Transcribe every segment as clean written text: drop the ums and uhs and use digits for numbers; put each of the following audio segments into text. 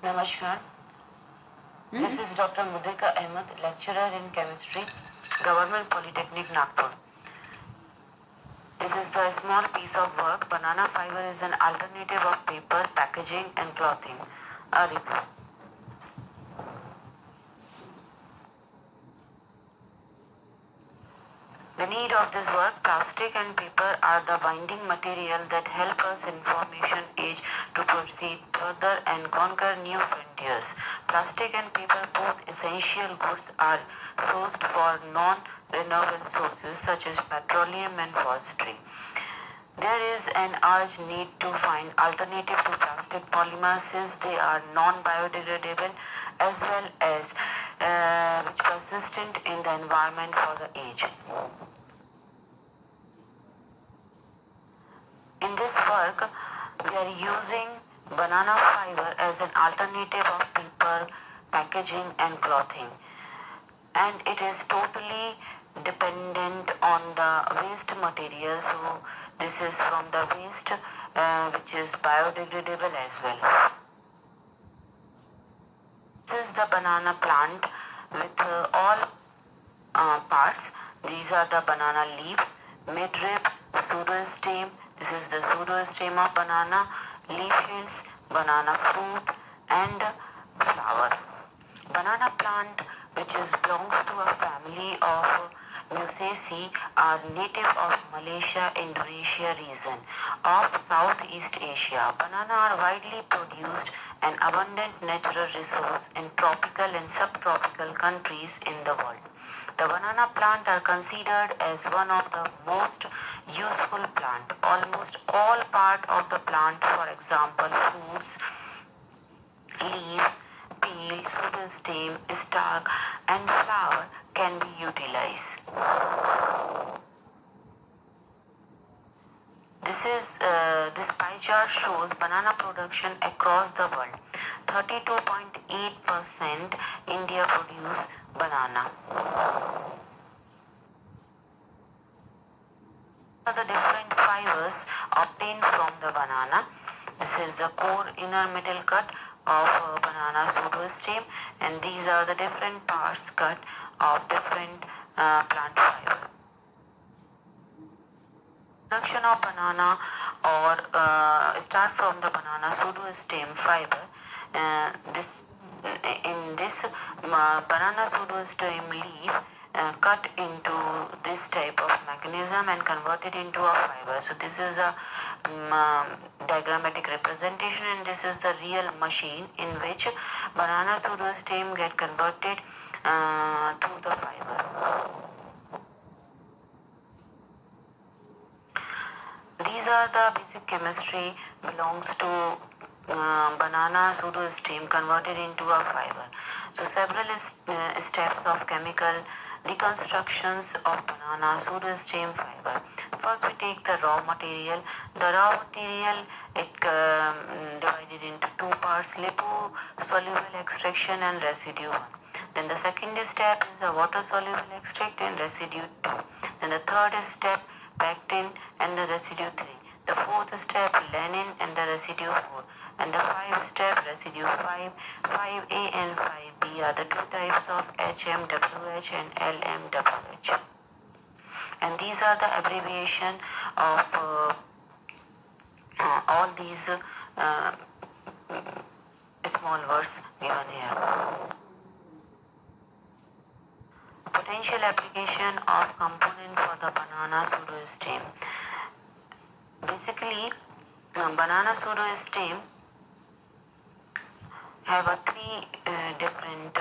Namaskar. This is Dr. Mudrika Ahmed, lecturer in chemistry, Government Polytechnic, Nagpur. This is the small piece of work. Banana fiber is an alternative of paper, packaging and clothing. A review. The need of this work, plastic and paper are the binding material that help us information age to proceed further and conquer new frontiers. Plastic and paper, both essential goods, are sourced for non-renewable sources such as petroleum and forestry. There is an urgent need to find alternative to plastic polymers since they are non-biodegradable as well as which persistent in the environment for the age. In this work, we are using banana fiber as an alternative of paper, packaging and clothing. And it is totally dependent on the waste material. So this is from the waste which is biodegradable as well. This is the banana plant with all parts. These are the banana leaves, midrib, pseudostem. This is the pseudostem of banana, leaf hills, banana fruit and flower. Banana plant which belongs to a family of Musaceae are native of Malaysia, Indonesia region of Southeast Asia. Banana are widely produced an abundant natural resource in tropical and subtropical countries in the world. The banana plant are considered as one of the most useful plant. Almost all part of the plant, for example, fruits, leaves, peel, pseudostem, stalk and flower can be utilized. This pie chart shows banana production across the world. 32.8% India produce banana. The different fibers obtained from the banana. This is the core inner middle cut of banana pseudostem, and these are the different parts cut of different plant fiber. Production of banana or start from the banana pseudostem fiber. In this banana pseudostem leaf cut into this type of mechanism and converted into a fiber. So this is a diagrammatic representation, and this is the real machine in which banana pseudostem get converted through the fiber. These are the basic chemistry belongs to banana pseudostem converted into a fiber. So several steps of chemical reconstructions of banana pseudostem fiber. First we take the raw material. The raw material divided into two parts: liposoluble extraction and residue 1. Then the second step is the water soluble extract and residue 2. Then the third step pectin and the residue 3. The fourth step lanolin and the residue 4. And the fifth step residue 5. 5A and 5B are the two types of HMWH and LMWH. And these are the abbreviation of all these small words given here. Potential application of component for the banana pseudostem. Basically, banana pseudostem have a three different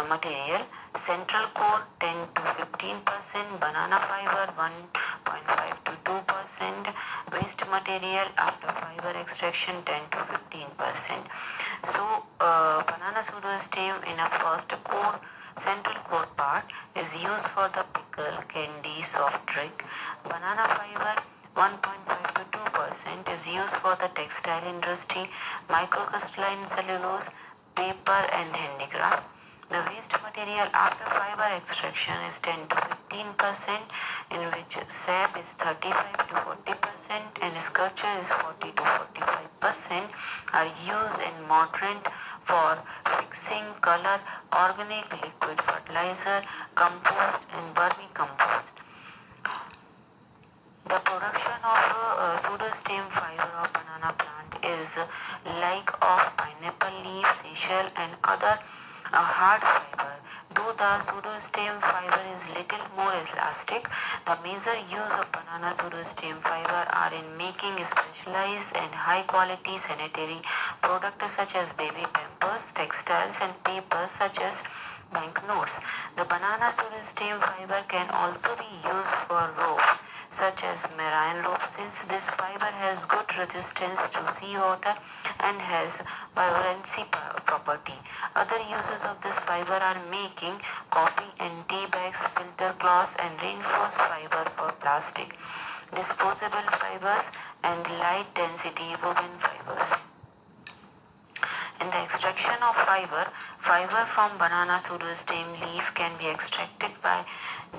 material. Central core 10 to 15%, banana fiber 1.5 to 2%, waste material after fiber extraction 10 to 15%. So banana pseudostem in a first core central core part is used for the pickle, candy, soft drink. Banana fiber 1.5 to 2% is used for the textile industry, microcrystalline cellulose, paper and handicraft. The waste material after fiber extraction is 10 to 15%, in which sap is 35 to 40%. 30% and sculpture is 40 to 45% are used in mordant for fixing color, organic liquid fertilizer, compost and vermicompost. The production of pseudostem fiber of banana plant is like of pineapple leaf, seashell and other hard fiber. Though the pseudostem fiber is little more elastic, the major use of banana pseudostem fiber are in making specialized and high quality sanitary products such as baby pampers, textiles and papers such as banknotes. The banana pseudostem fiber can also be used for rope such as marine rope since this fiber has good resistance to seawater and has vibrancy property. Other uses of this fiber are making coffee and tea bags, filter cloths and reinforced fiber for plastic, disposable fibers and light density woven fibers. In the extraction of fiber, fiber from banana pseudostem leaf can be extracted by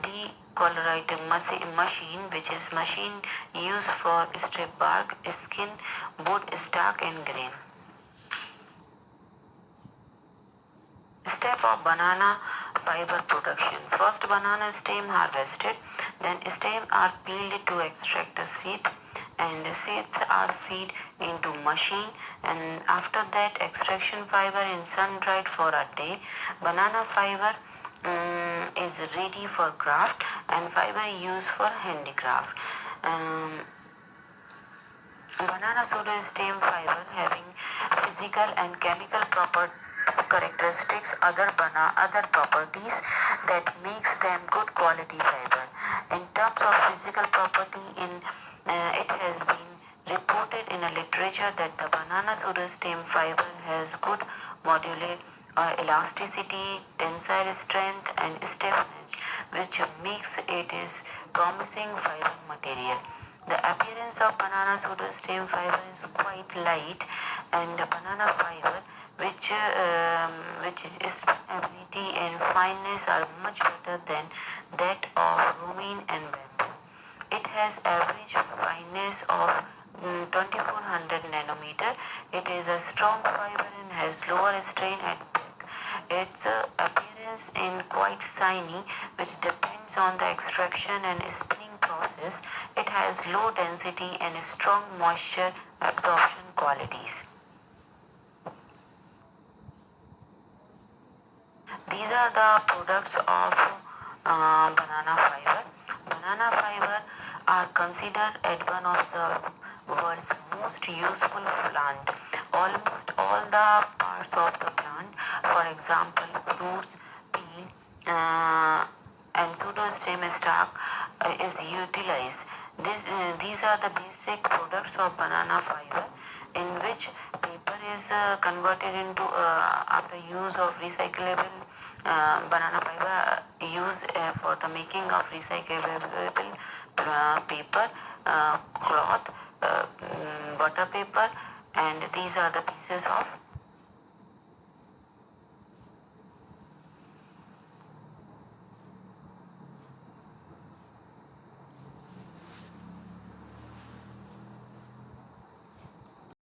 decolorating machine, which is machine used for strip bark, skin, wood, stalk and grain. Step of banana fiber production. First banana stem harvested, then stems are peeled to extract the seed and the seeds are fed into machine and after that extraction fiber in sun dried for a day. Banana fiber is ready for craft and fiber used for handicraft. Banana pseudostem fiber having physical and chemical characteristics other properties that makes them good quality fiber. In terms of physical property, it has been reported in a literature that the banana pseudostem fiber has good modular elasticity, tensile strength and stiffness, which makes it is promising fiber material. The appearance of banana pseudostem fiber is quite light and the banana fiber which is stability and fineness are much better than that of romaine and bamboo. It has average fineness of 2400 nanometer. It is a strong fiber and has lower strain at back. Its appearance in quite shiny, which depends on the extraction and spinning process. It has low density and strong moisture absorption qualities. These are the products of banana fiber. Banana fiber are considered as one of the world's most useful plant. Almost all the parts of the plant, for example, roots, peel, and pseudostem stalk is utilized. These are the basic products of banana fiber in which paper is converted into after use of recyclable banana fiber used for the making of recyclable paper, cloth, butter paper and these are the pieces of